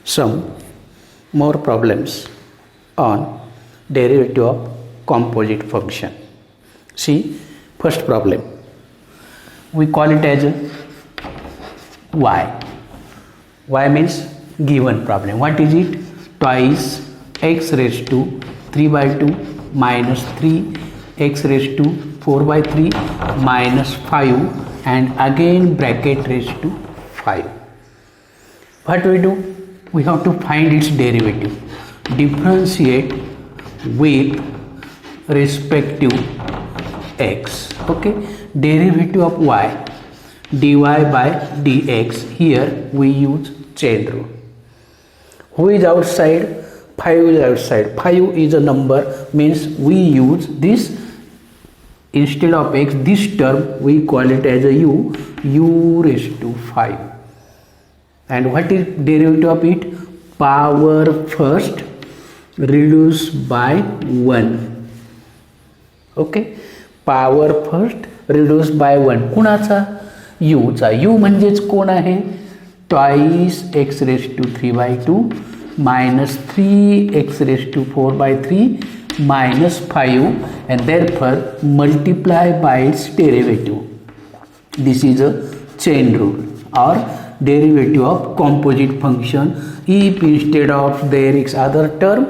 Some more problems on derivative of composite function. See, first problem, we call it as y. Y means given problem. What is it? Twice x raised to 3 by 2 minus 3 x raised to 4 by 3 minus 5 and again bracket raised to 5. What we do? We have to find its derivative. Differentiate with respect to x. Okay, derivative of y, dy by dx. Here we use chain rule. Who is outside? 5 is outside. 5 is a number, means we use this instead of x, this term we call it as a u raised to 5. And what is derivative of it? Power first reduced by 1. Okay, power first reduced by 1. कुणाचा? u चा. u म्हणजेच कोण आहे? Twice x raised to 3 by 2 minus 3x raised to 4 by 3 minus 5 and therefore multiply by its derivative. This is a chain rule or derivative of composite function. If instead of there is other term,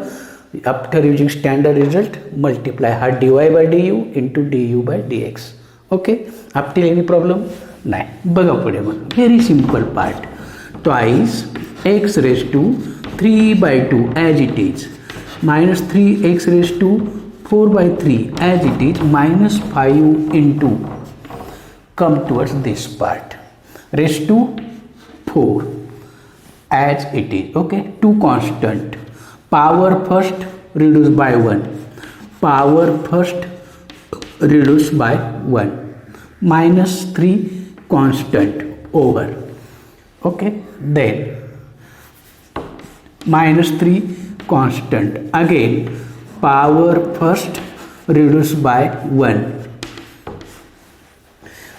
after using standard result, multiply her dy by du into du by dx. Okay, up till any problem? नाही. बघा पुढे मग very simple part. Twice x raised to 3 by 2 as it is minus 3x raised to 4 by 3 as it is minus 5 into, come towards this part, raised to 4 as it is. Okay, 2 constant, power first reduced by 1, power first reduced by 1, minus 3 constant over. Okay, then minus 3 constant, again power first reduced by 1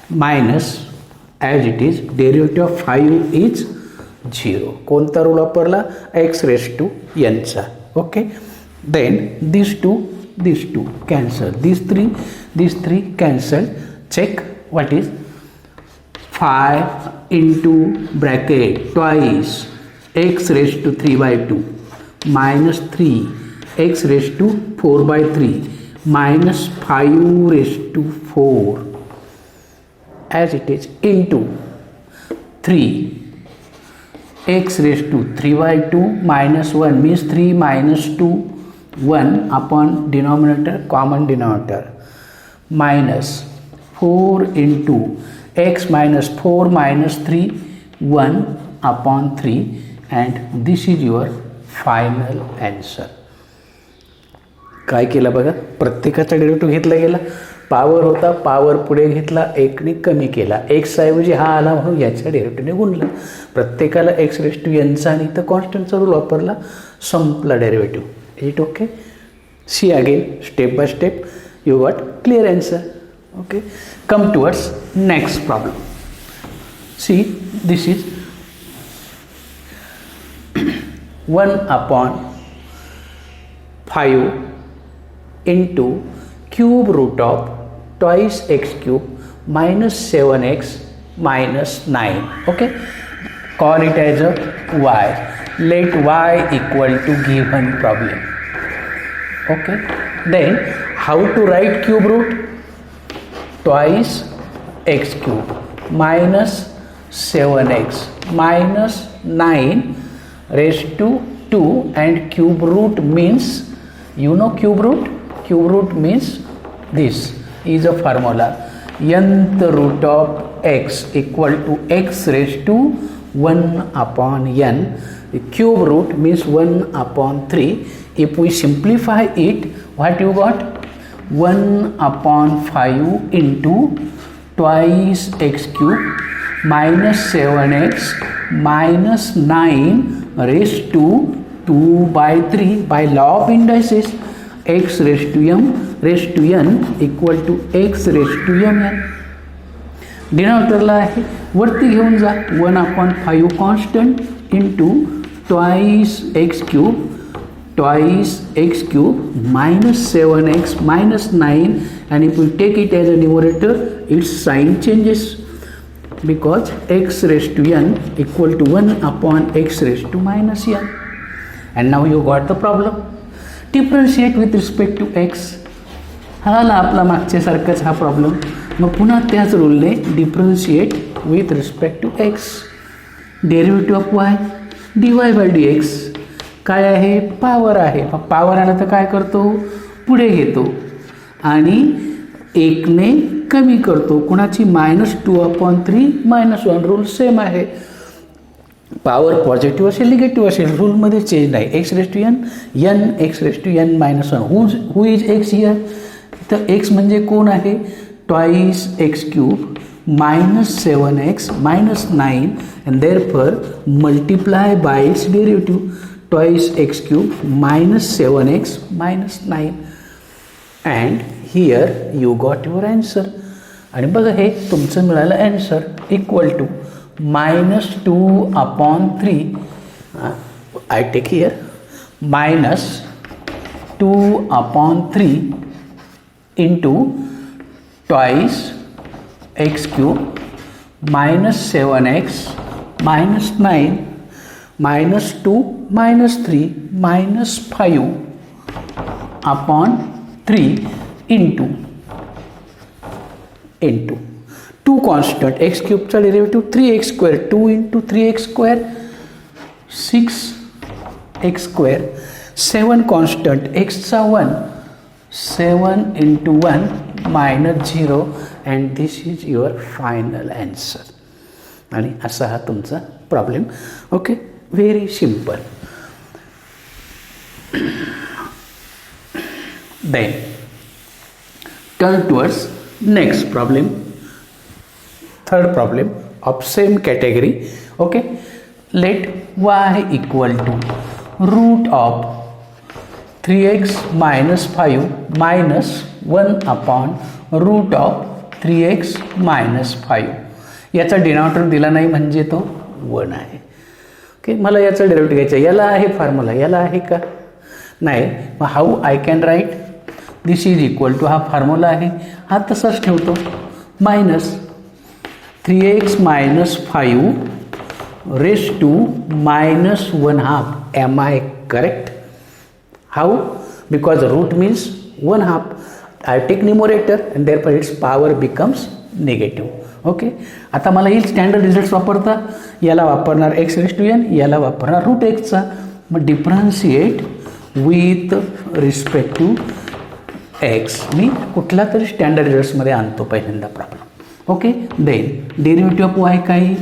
minus, as it is derivative of 5 is 0. कोणता rule वापरला? x raised to n चा. Okay, then these two cancel, these three cancel. Check what is 5 into bracket twice x raised to 3 by 2 minus 3 x raised to 4 by 3 minus 5 raised to 4 as it is into 3 x raised to 3 by 2 minus 1 means 3 minus 2 1 upon denominator, common denominator, minus 4 into x minus 4 minus 3 1 upon 3 and this is your final answer. काय केलं बघा, प्रत्येकाचा derivative घेतला गेला. Power होता, power पुढे घेतला, एकने कमी केला, एक्स ऐवजी हा आला म्हणून याच्या डेरिव्हेटिव्हने गुणलं. प्रत्येकाला एक्स रेस टू एनचा आणि इथं कॉन्स्टंटचा रूल वापरला, संपला derivative. It okay? See again step by step, you got clear answer. Okay, come towards next problem. See, this is 1 upon 5 into cube root of twice x cube minus 7x minus 9. Okay, call it as a y. Let y equal to given problem. Okay, then how to write cube root? Twice x cube minus 7x minus 9 raised to 2 and cube root means, you know cube root means this is a formula, nth root of x equal to x raised to 1 upon n. The cube root means 1 upon 3. If we simplify it, what you got? 1 upon 5 into twice x cube minus 7x minus 9 raised to 2 by 3. By law of indices, x raised to n equal to x raised to mn. डिनॉमिनेटरला आहे, वरती घेऊन जा. 1 upon 5 constant into twice x cube minus 7x minus 9, and if we take it as a numerator, its sign changes because x raised to n equal to 1 upon x raised to minus n. And now you got the problem. Differentiate with respect to x. हा आला आपला मागच्यासारखाच हा problem. मग पुन्हा त्याच रूलने differentiate with respect to x. Derivative of y dy by dx काय आहे, पॉवर आहे. पॉवर आला तर काय करतो, पुढे घेतो आणि एकने कमी करतो. कुणाची, -2/3 -1. रूल सेम आहे. पॉवर पॉझिटिव्ह असेल निगेटिव्ह असेल, रूलमध्ये चेंज नाही. X raise to n x raise to n -1. Who is x here, तर एक्स म्हणजे कोण आहे, twice x cube -7x -9, and therefore multiply by its derivative, twice x cube -7x -9, and here you got your answer. आणि बघा हे तुमचं मिळालं answer equal to -2/3. I take here -2/3 into twice x cube -7x -9 -2 -3 -5 upon 3 into 2 constant x cube चा derivative 3x square, 2 into 3x square 6x square, 7 constant x चा 1, 7 into 1 -0, and this is your final answer. आणि असा हा तुमचा problem. Okay, very simple. Then turn towards next problem, third problem of same category. Okay, let y equal to root of 3x minus 5 minus 1 upon root of 3x minus 5. याचा denominator दिला नाही म्हणजे तो 1 आहे. ओके, मला याचा derivative घ्यायचा. याला आहे फॉर्म्युला, याला आहे का नाही. मग how I can write this is equal to, हा फॉर्म्युला आहे, हा तसाच ठेवतो, minus 3x minus 5 raised to -1/2. Am I correct? How? Because root means 1/2. I take numerator and therefore its power becomes negative. Okay, आता मला येईल standard result वापरता. याला वापरणार x raised to n, याला वापरणार रूट एक्सचा. मग differentiate with respect to x मी कुठला तरी स्टँडर्ड रिझल्ट्समध्ये आणतो पहिल्यांदा problem. Okay, then derivative of y काय,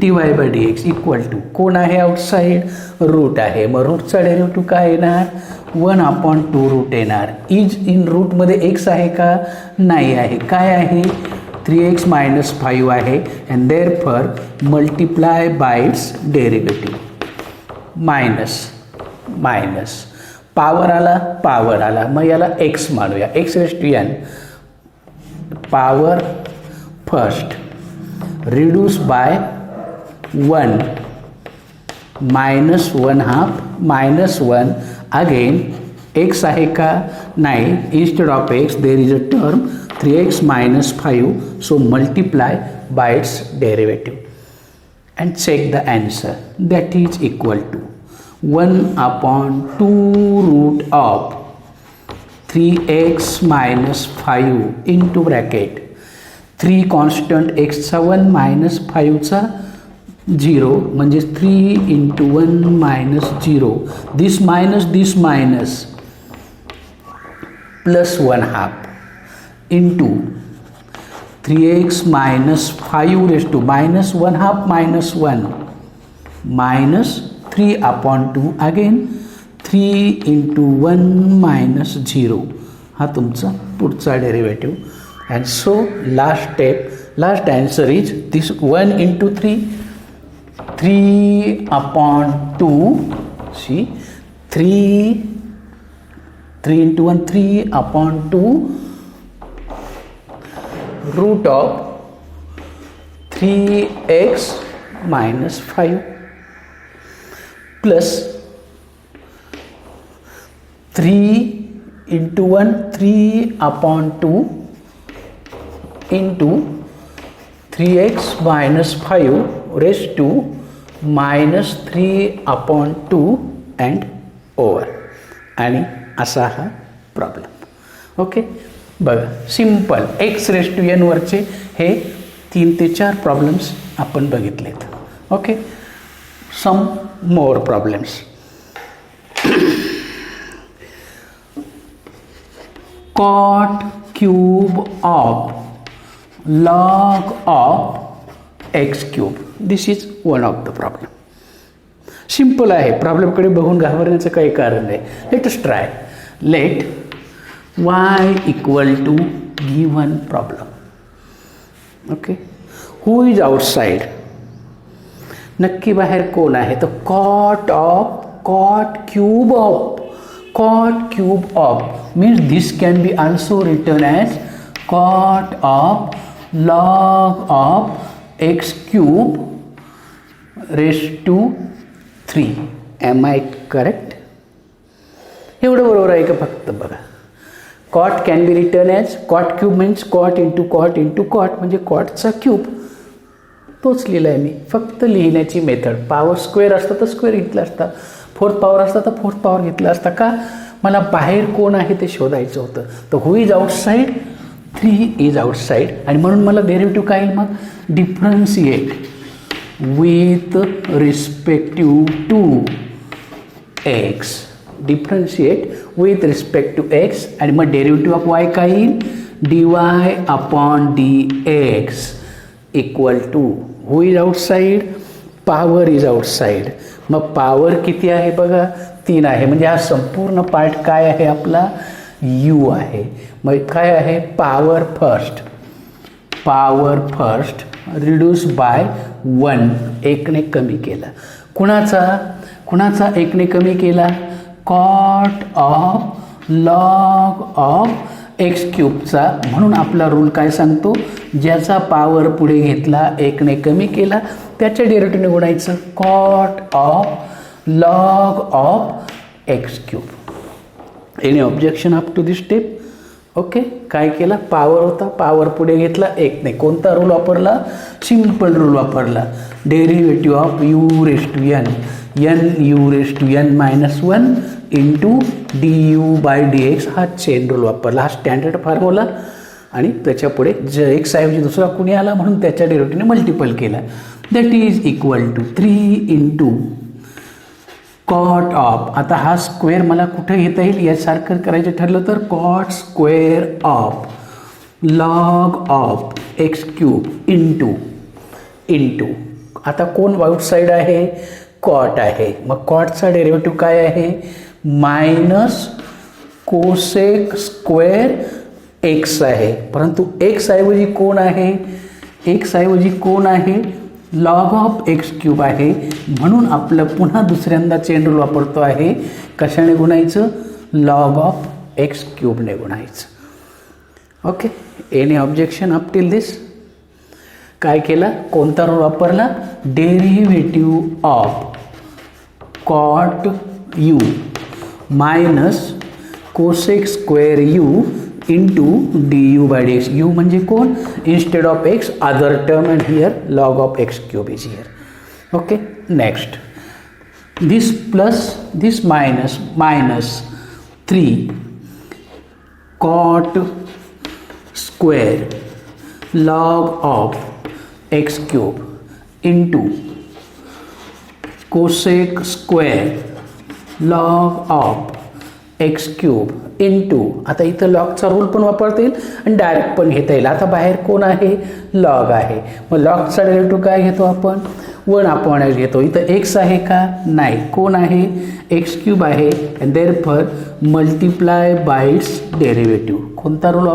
dy by dx equal to, कोण आहे आउटसाईड, रूट आहे. मग रूटचा डेरिव्हेटिव्ह काय येणार, 1/2 रूट येणार. इज इन रूटमध्ये एक्स आहे का, नाही आहे. काय आहे, 3x minus 5 आहे. And therefore multiply by its derivative. Minus power आला, मग याला x मानूया, x raised to n. Power first reduce by 1 -1/2 again x आहे का, नाही. Instead of x there is a term 3x minus 5, so multiply by its derivative and check the answer. That is equal to 1/2 root of 3x minus 5 into bracket 3 constant x चा 1 minus 5 चा 0, म्हणजे 3 into 1 minus 0, this minus plus 1/2 into 3x minus 5 raised to -1/2 -1 minus 3/2 again 3 into 1 minus 0. हा तुमचा पुढचा derivative. And so last answer is this 1 into 3/2. See 3 into 1 3/2 root of 3x minus 5 plus 3 into 1 3/2 into 3x minus 5 raised to minus 3/2 and over. आणि असा हा problem. Okay, बघा simple x raise to n वरचे हे 3 ते 4 problems आपण बघितलेत. Okay, some more problems. cot cube of log of x cube. This is one of the problem. Simple आहे, प्रॉब्लेमकडे बघून घाबरण्याचं काही कारण नाही. Let us try. Let y equal to given problem. Okay, who is outside. नक्की बाहेर कोण आहे, तर cot cube of means this can be also written as cot of log of x cube raised to 3. Am I correct? एवढं बरोबर आहे का? फक्त बघा, cot can be written as cot cube means cot into cot म्हणजे कॉटचा cube. तोच लिहिला आहे मी. फक्त लिहिण्याची मेथड. पॉवर स्क्वेअर असतं तर स्क्वेअर घेतला असता, फोर्थ पॉवर असता तर फोर्थ पॉवर घेतला असता. का? मला बाहेर कोण आहे ते शोधायचं होतं. तर who is outside, 3 is outside. आणि म्हणून मला डेरिव्हेटिव्ह काय येईल मग? Differentiate with respective to x. Differentiate with respect to x. आणि मग डेरिव्हेटिव्ह ऑफ वाय काय येईल? dy/dx equal to who is outside? Power is outside. मग पॉवर किती आहे बघा? 3 आहे. म्हणजे हा संपूर्ण पार्ट काय आहे आपला? u आहे. मग काय आहे? Power first reduce by 1. 1ने कमी केला. कुणाचा 1ने कमी केला? Cot of log of x क्यूबचा. म्हणून आपला रूल काय सांगतो? ज्याचा पॉवर पुढे घेतला 1ने कमी केला त्याच्या डेरिव्हेटिव्हने गुणायचं. Cot of log of x cube. Any objection up to this step? Okay, काय केला? पॉवर होता, पॉवर पुढे घेतला 1ने. कोणता रूल वापरला? सिम्पल रूल वापरला. Derivative of u raise to n u raise to n minus 1 into du/dx हा chain rule वापरला. हा स्टँडर्ड फॉर्म्युला. आणि त्याच्या पुढे x ऐवजी दुसरा कुणी आला म्हणून त्याच्या डेरिव्हेटिव्हने मल्टिपल केला. That is equal to 3 into cot of. आता हा स्क्वेअर मला कुठे घेता येईल? यासारखं करायचं ठरलं तर cot square of log of x cube into आता कोण आउटसाईड आहे? कॉट आहे. मग कॉटचा डेरिव्हेटिव्ह काय आहे? मायनस कोसेक स्क्वेअर एक्स आहे. परंतु एक्स ऐवजी कोण आहे? एक्स ऐवजी कोण आहे? लॉग ऑफ एक्स क्यूब आहे. म्हणून आपलं पुन्हा दुसऱ्यांदा चेन रूल वापरतो आहे. कशाने गुणायचं? लॉग ऑफ एक्स क्यूबने गुणायचं. Okay, any objection up till this? काय केला? कोणता रूल वापरला? Derivative of cot u minus cosec square u into du/dx. u म्हणजे कोण? Instead of x other term and here log of x cube is here. Okay, next this plus this minus 3 cot square log of x cube into cosec square log of x cube into. आता इथं लॉगचा rule पण वापरता येईल आणि direct पण घेता येईल. आता बाहेर कोण आहे? लॉग आहे. मग लॉगचा डेरिव्हेटिव्ह काय घेतो आपण? 1/x घेतो. इथं एक्स आहे का? नाही. कोण आहे? एक्स क्यूब आहे. And therefore multiply by its derivative. कोणता रूल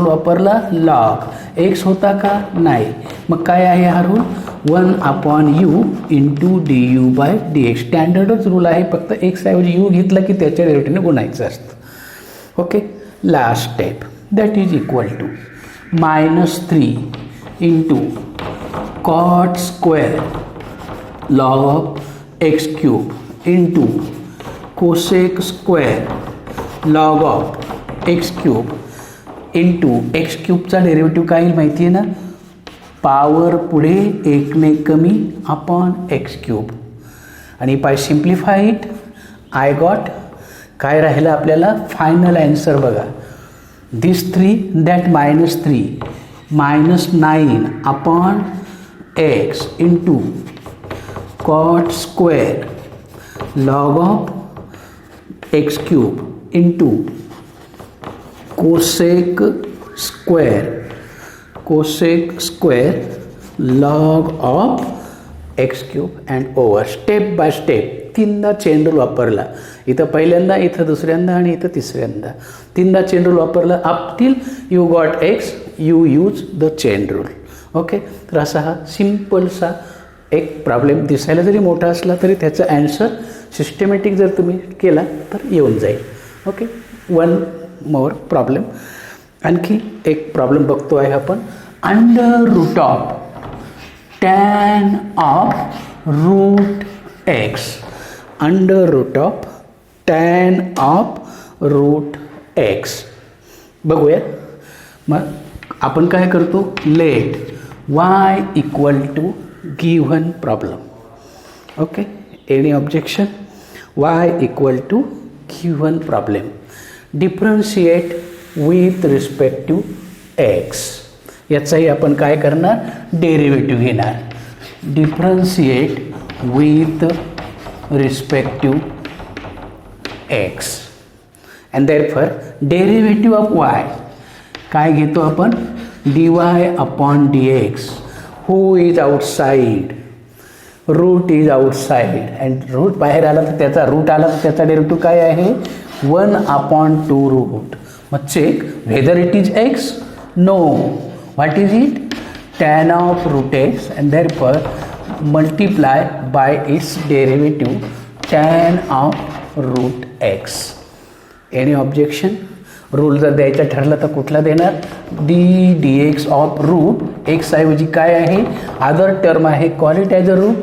वापरला? लॉग. एक्स होता का? नाही. मग काय आहे हा rule? 1/u into du/dx. स्टँडर्डच rule आहे. फक्त एक्स ऐवजी यू घेतला की त्याच्या डेरिव्हेटिव्हने गुणायचं असतं. Okay, last step. That is equal to -3 into cot square log of x cube into cosec square log of x cube into x क्यूबचा डेरिव्हेटिव्ह काय येईल माहिती आहे ना, पावर पुढे एकने कमी अपॉन एक्स क्यूब. आणि by simplify it I got काय राहिलं आपल्याला फायनल ॲन्सर बघा. This 3 that -3 -9 upon x into cot square log of x cube into cosec square log of x cube and over. Step by step तीनदा chain rule वापरला. इथं पहिल्यांदा, इथं दुसऱ्यांदा आणि इथं तिसऱ्यांदा. तीनदा चेन रूल वापरला. Up till you got x you use the chain rule. Okay. तर असा हा सिम्पलसा एक प्रॉब्लेम दिसायला जरी मोठा असला तरी त्याचा ॲन्सर सिस्टमॅटिक जर तुम्ही केला तर येऊन जाईल. ओके. One more problem. आणखी एक प्रॉब्लेम बघतो आहे आपण. Under root of tan of root x. Under root of tan of root x. बघूया. मग आपण काय करतो, let y equal to given problem. Okay. Any objection. Y equal to given problem. Differentiate with respect to x. याचाही आपण काय करणार, derivative घेणार. Differentiate with respect to x and therefore derivative of y काय घेतो आपण, d y upon d x. Who is outside, root is outside and root बाहेर आला तर त्याचा रूट आला तर त्याचा डेरिव्हेटिव्ह काय आहे, 1 अपॉन 2 रूट. मग check whether it is x. No. What is it, tan of root x and therefore multiply by its derivative tan of root x. Any objection? Rule जर द्यायचा ठरलं तर कुठला देणार, d x of root x ऐवजी काय आहे, other term आहे, call it as a root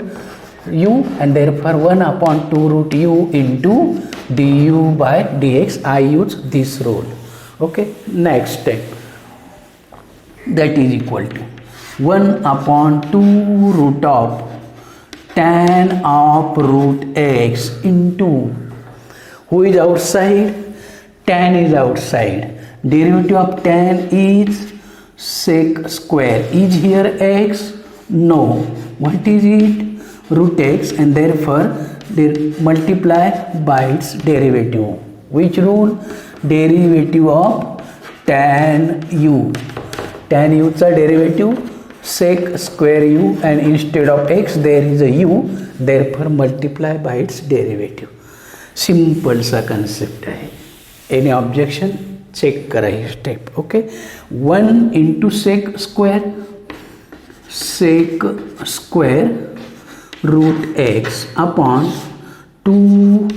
u and therefore 1 upon 2 root u into d u by d x. I use this rule. Okay. Next step that is equal to 1 upon 2 root of tan of root x into who is outside, tan is outside. Derivative of tan is sec square. Is here x? No. What is it? Root x and therefore multiply by its derivative. Which rule? Derivative of tan u. Tan u चा derivative sec square u and instead of x there is a u, therefore multiply by its derivative. Simple सा concept आहे. Any objection, check करा ही step. Okay. 1 into sec square root x upon 2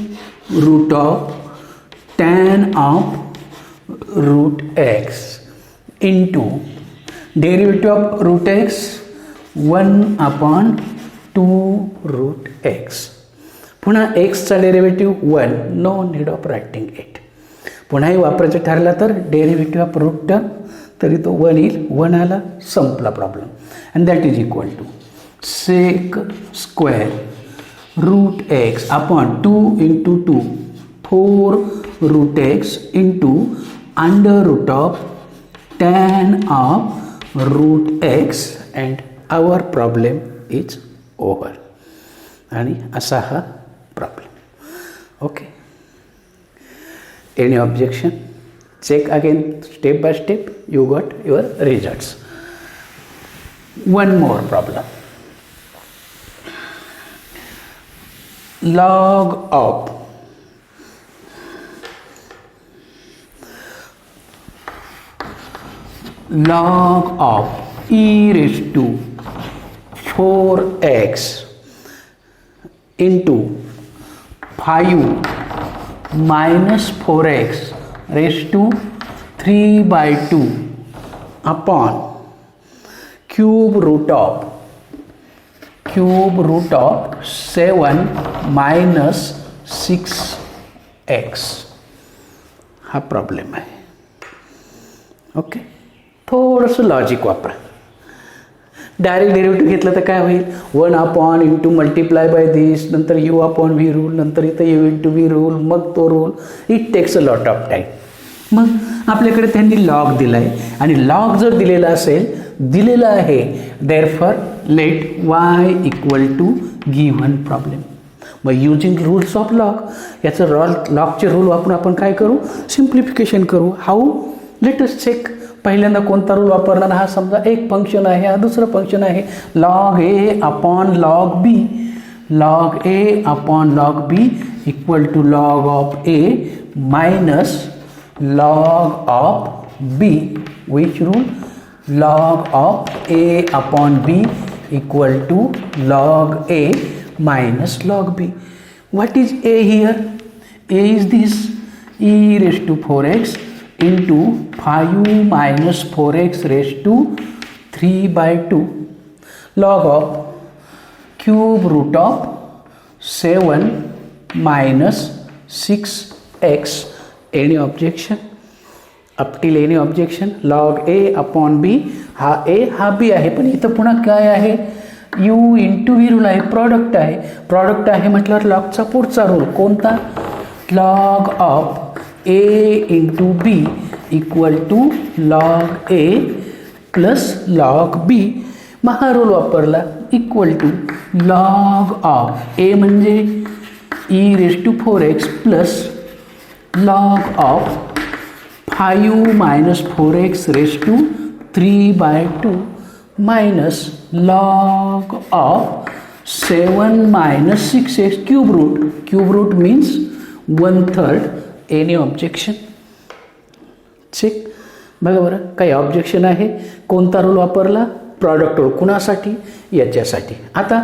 root of tan of root x into derivative of root x 1 upon 2 root x. पुन्हा एक्सचा derivative 1. No need of writing it. पुन्हाही वापरायचं ठरला तर derivative of route term तरी तो 1 येईल. 1 आला, संपला problem. And that is equal to sec square root x upon 2 into 2 4 root x into under root of tan of root x and our problem is over. आणि असा हा problem. Okay. Any objection, check again step by step you got your results. One more problem. log of e raised to 4x into 5 minus 4x raised to 3/2 upon cube root of cube root of 7 minus 6x हा problem आहे. Okay, थोडंसं logic वापरा. Direct derivative घेतलं तर काय होईल, 1 upon into multiply by this, नंतर you upon V rule, नंतर इथं यू इंटू व्ही रूल, मग तो rule. It takes a lot of time. मग आपल्याकडे त्यांनी लॉग दिला आहे आणि लॉग जर दिलेला असेल, दिलेला आहे, therefore let y equal to given problem. मग युजिंग रूल्स ऑफ लॉग, याचं लॉगचे रूल वापरून आपण काय करू, सिम्प्लिफिकेशन करू. How, let us check. पहिल्यांदा कोणता रूल वापरणार, हा समजा एक फंक्शन आहे, हा दुसरं फंक्शन आहे. Log a upon log b, log a upon log b equal to log of a minus log of b. Which rule? Log of a upon b equal to log a minus log b. What is a here? A is this, e raised to 4x into 5 minus 4x raised to 3 by 2 log of cube root of 7 minus 6x. Any objection? Up till any objection? Log a upon b, हा a हा b आहे, पण इथं पुन्हा काय आहे, u into v rule आहे, product आहे. प्रॉडक्ट आहे म्हटल्यावर लॉगचा पुढचा रूल कोणता, log of a into b equal to log a plus log b. मग हा रूल वापरला, equal to log of a म्हणजे e raise to 4x plus log of 5 minus 4x raised to 3 by 2 minus log of 7 minus 6x cube root. Cube root means 1/3. Any objection? Check. बघा बरं, काही objection आहे. कोणता rule वापरला, product rule. कुणासाठी, याच्यासाठी. आता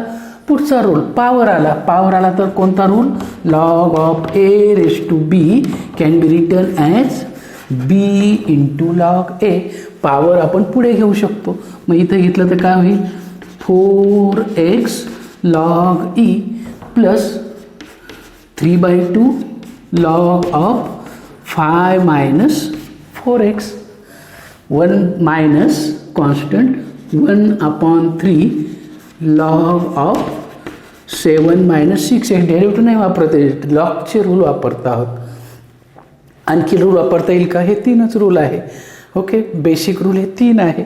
पुढचा रूल पॉवर आला. पॉवर आला तर कोणता rule, log of a raise to b can be written as b into log a. Power आपण पुढे घेऊ शकतो. मग इथं घेतलं तर काय होईल, 4x log E plus 3/2 log of 5 minus 4x. 1 minus constant 1/3 log of 7 minus 6x. Derivative नाही वापरता येईल, लॉगचे रूल वापरत आहोत. आणखी रूल वापरता येईल का, हे 3च रूल आहे. ओके, बेसिक रूल हे 3 आहे.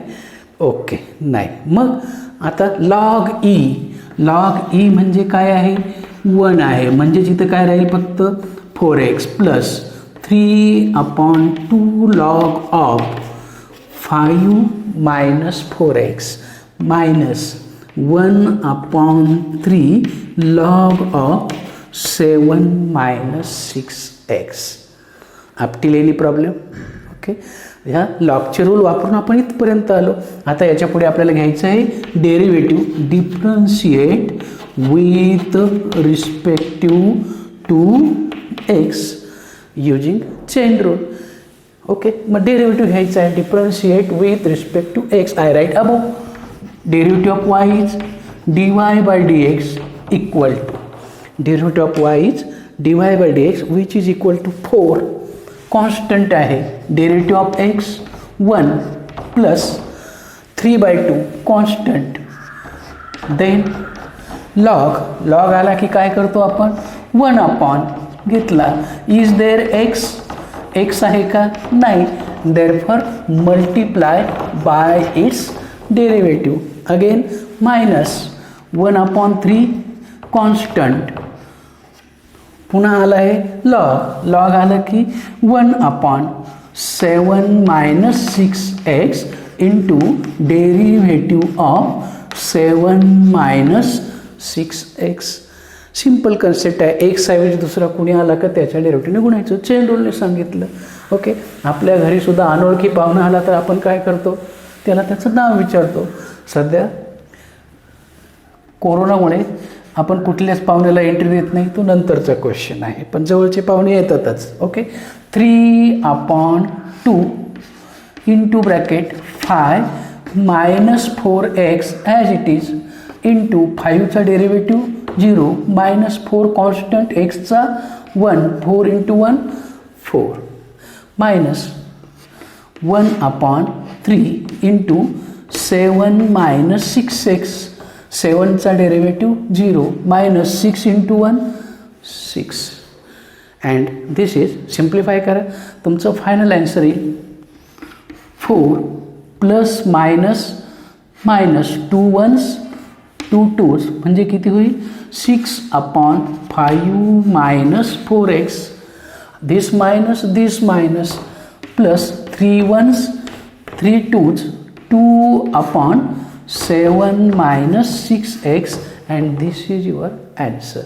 ओके, नाही. मग आता लॉग ई म्हणजे काय आहे, 1 आहे, म्हणजे जिथं काय राहील, फक्त 4x plus 3/2 log of 5 minus 4x minus 1/3 log of 7 minus 6x. Up till any problem. Okay, ह्या लॉगचे रूल वापरून आपण इथपर्यंत आलो. आता याच्या पुढे आपल्याला घ्यायचं आहे derivative, differentiate with respective to x using chain rule. Okay, मग डेरिव्हेटिव्ह घ्यायचा आहे, differentiate with respect to x. I write above derivative of y is dy by dx equal to, derivative of y is dy by dx which is equal to 4. constant आहे, derivative of x 1 plus 3/2 constant. then log आला की काय करतो आपण, 1 upon घेतला, is there x आहे का, नाही, therefore multiply by its derivative. Again minus 1/3 constant. पुन्हा आला आहे लॉग आला की 1/7 minus 6x into derivative of 7 minus 6x. Simple concept आहे. एक्स ऐवजी दुसरा कुणी आला का त्याच्या डेरिव्हेटिव्हने गुणायचं, चेन रूलने सांगितलं. ओके, आपल्या घरी सुद्धा अनोळखी पाहुणा आला तर आपण काय करतो, त्याला त्याचं नाव विचारतो. सध्या कोरोनामुळे आपण कुठल्याच पाहुण्याला एंट्री देत नाही, तो नंतरचा क्वेश्चन आहे, पण जवळचे पाहुणे येतातच. Okay, 3/2 into bracket 5 minus 4x as it is into 5चा डेरिव्हेटिव्ह 0 मायनस 4 कॉन्स्टंट एक्सचा 1 4 into 1 4 minus 1/3 into 7 minus 6x 7चा derivative 0 minus 6 into 1 6 and this is simplify करा तुमचं फायनल आन्सर येईल 4 plus minus minus 2 1s 2 2s म्हणजे किती होईल 6/5 minus 4x this minus plus 3 1s 3 2s 2/7 minus 6x and this is your answer.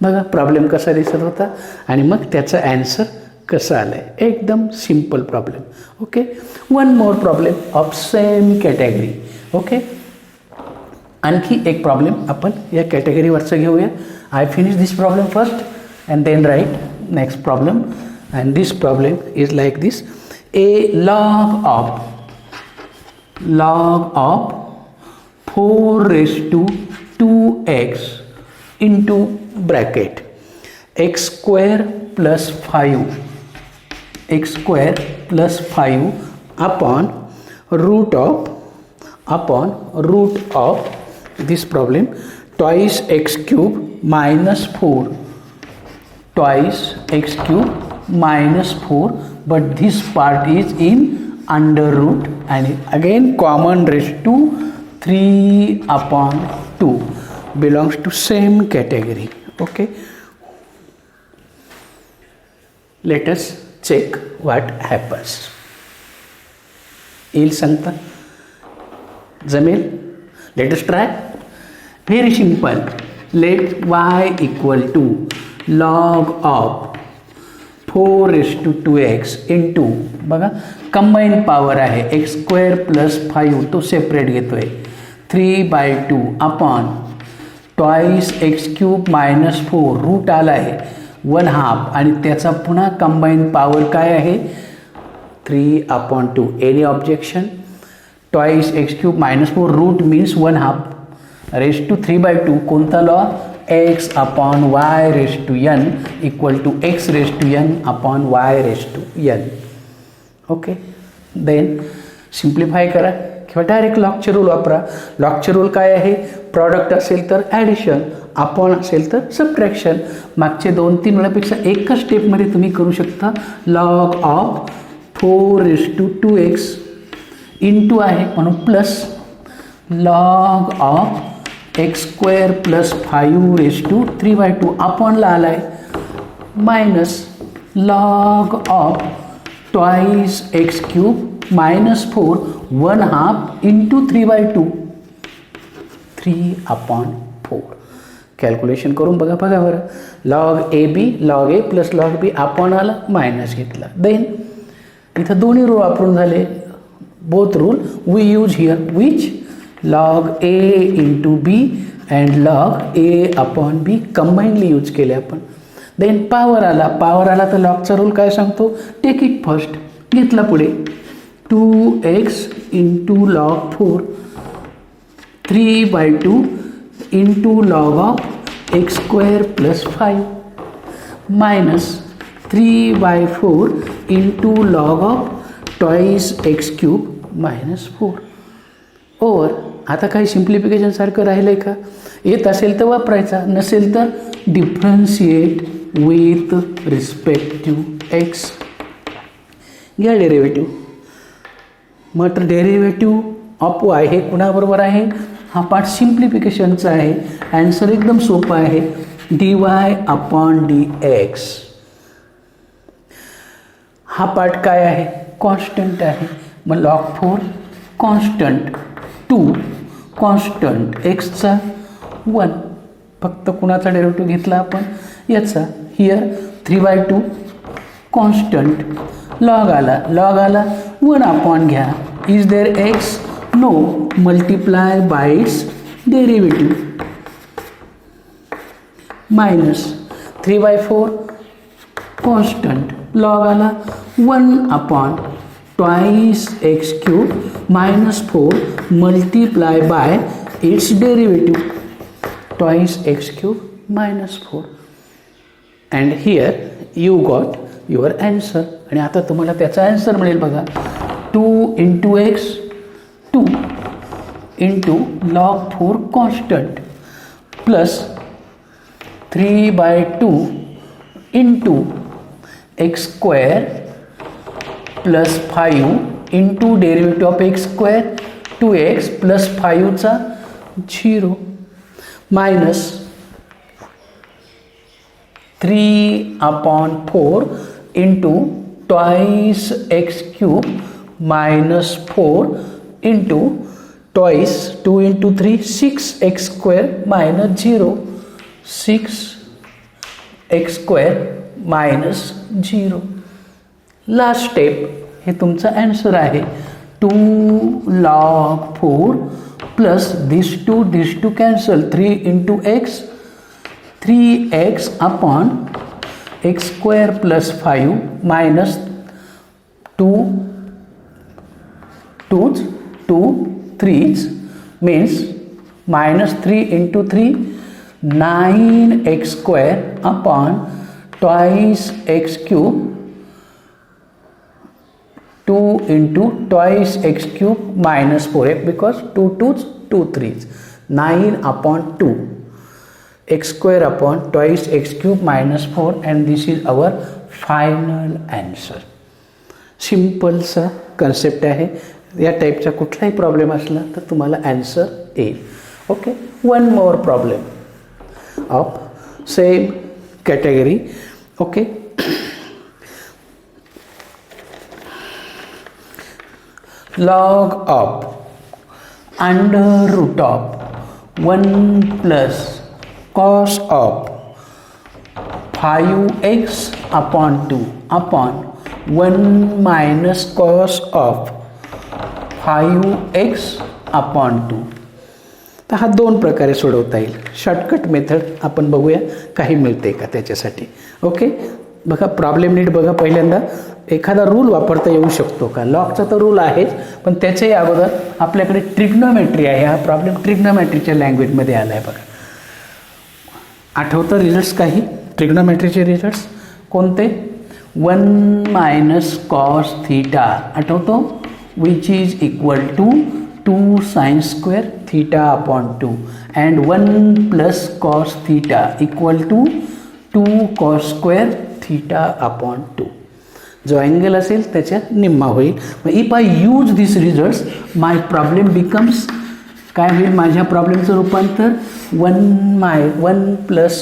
बघा problem कसा दिसत होता आणि मग त्याचा ॲन्सर कसं आलं आहे. एकदम simple problem. Okay, one more problem of same category. Okay, आणखी एक प्रॉब्लेम आपण या कॅटेगरीवरचं घेऊया. I finish this problem first and then write next problem and this problem is like this. A log of 4⁻²x into bracket x square plus 5 upon root of this problem twice x cube minus 4 but this part is in under root and again common raised to 3/2 belongs to same category. Okay, let us check what happens. येईल सांगता जमेल. let us try. very simple. let y equal to log of 4⁻²x into बघा combine power आहे x² + 5 तो separate घेतोय 3/2 upon twice x³ minus 4 route आला आहे 1/2 आणि त्याचा पुन्हा कंबाईन पॉवर काय आहे 3/2. Any objection. Twice x³ minus 4 root means 1/2 raised to 3/2 कोणता law x/y⁻n equal to x⁻n upon y⁻n. Okay, then simplify करा किंवा डायरेक्ट लॉगचे रूल वापरा. लॉगचे रूल काय आहे प्रॉडक्ट असेल तर ॲडिशन अपॉन असेल तर सबट्रॅक्शन. मागचे 2-3 वेळापेक्षा एकच स्टेपमध्ये तुम्ही करू शकता. लॉग ऑफ 4⁻²x इंटू आहे म्हणून प्लस लॉग ऑफ x² + 5⁻³ अपॉनला आला आहे minus log of twice x³ minus 4 1/2 into 3/2 3/4. Calculation करून बघा बरं. Log a plus log b upon आला मायनस घेतला. देन इथं दोन्ही रूल वापरून झाले. Both rule we use here which log a into b and log a upon b combinely use केले आपण. देन पॉवर आला तर लॉगचा रूल काय सांगतो टेक इट फर्स्ट घेतला पुढे 2x into log 4 3/2 into log of x² + 5 minus 3/4 into log of twice x³ minus 4 over. आता काही सिम्प्लिफिकेशन सारखं राहिलं का. येत असेल तर वापरायचा नसेल तर differentiate with respect to x. घ्या डेरिव्हेटिव्ह. मग तर डेरिव्हेटिव्ह ऑफ y हे कुणाबरोबर आहे हा पार्ट सिम्प्लिफिकेशनचा आहे. ॲन्सर एकदम सोपा आहे dy/dx. हा पार्ट काय आहे कॉन्स्टंट आहे. मग लॉग 4 कॉन्स्टंट 2 कॉन्स्टंट एक्सचा 1 फक्त कुणाचा डेरिव्हेटिव्ह घेतला आपण याचा. हिअर 3/2 कॉन्स्टंट लॉग आला 1 घ्या. Is there x no multiply by its derivative minus 3/4 constant log आला 1 twice x³ minus 4 multiply by its derivative twice x cube minus 4 and here you got your answer. आणि आता तुम्हाला त्याचा answer मिळेल बघा 2 into x 2 into log 4 constant plus 3/2 into x square plus 5 into derivative of x square 2x plus 5 चा 0 minus 3/4 into twice x cube minus 4 into twice 2 into 3 6x square minus 0 6x square minus 0. Last step हे तुमचं answer आहे 2 log 4 plus this 2 cancel 3 into x 3x upon x square plus 5 minus 2 2's 2 3's means minus 3 into 3 9x square upon twice x cube 2 into twice x cube minus 4 because 2 2's 2 3's 9 upon 2 x square upon twice x cube minus 4 and this is our final answer. सिम्पलचा concept आहे. या टाईपचा कुठलाही problem असला तर तुम्हाला answer येईल. Okay, one more problem of same category. Okay, log of under root of 1 plus cos of 5x upon 2 upon 1 minus cos of 5x upon 2. तर हा दोन प्रकारे सोडवता येईल. शॉर्टकट मेथड आपण बघूया काही मिळते का त्याच्यासाठी. ओके, बघा प्रॉब्लेम नीट बघा. पहिल्यांदा एखादा रूल वापरता येऊ शकतो का. लॉगचा तर रूल आहेच पण त्याच्याही अगोदर आपल्याकडे ट्रिग्नोमेट्री आहे. हा प्रॉब्लेम ट्रिग्नोमेट्रीच्या लँग्वेजमध्ये आला आहे बघा. आठवतं रिझल्ट्स काही ट्रिग्नोमेट्रीचे रिझल्ट्स कोणते. 1 मायनस कॉस थीटा आठवतो which is equal to 2 sine square theta upon 2 and 1 plus cos theta equal to 2 cos square theta upon 2. जो अँगल असेल त्याच्या निम्मा होईल. मग if I use this results my problem becomes काय होईल. माझ्या प्रॉब्लेमचं रूपांतर 1 प्लस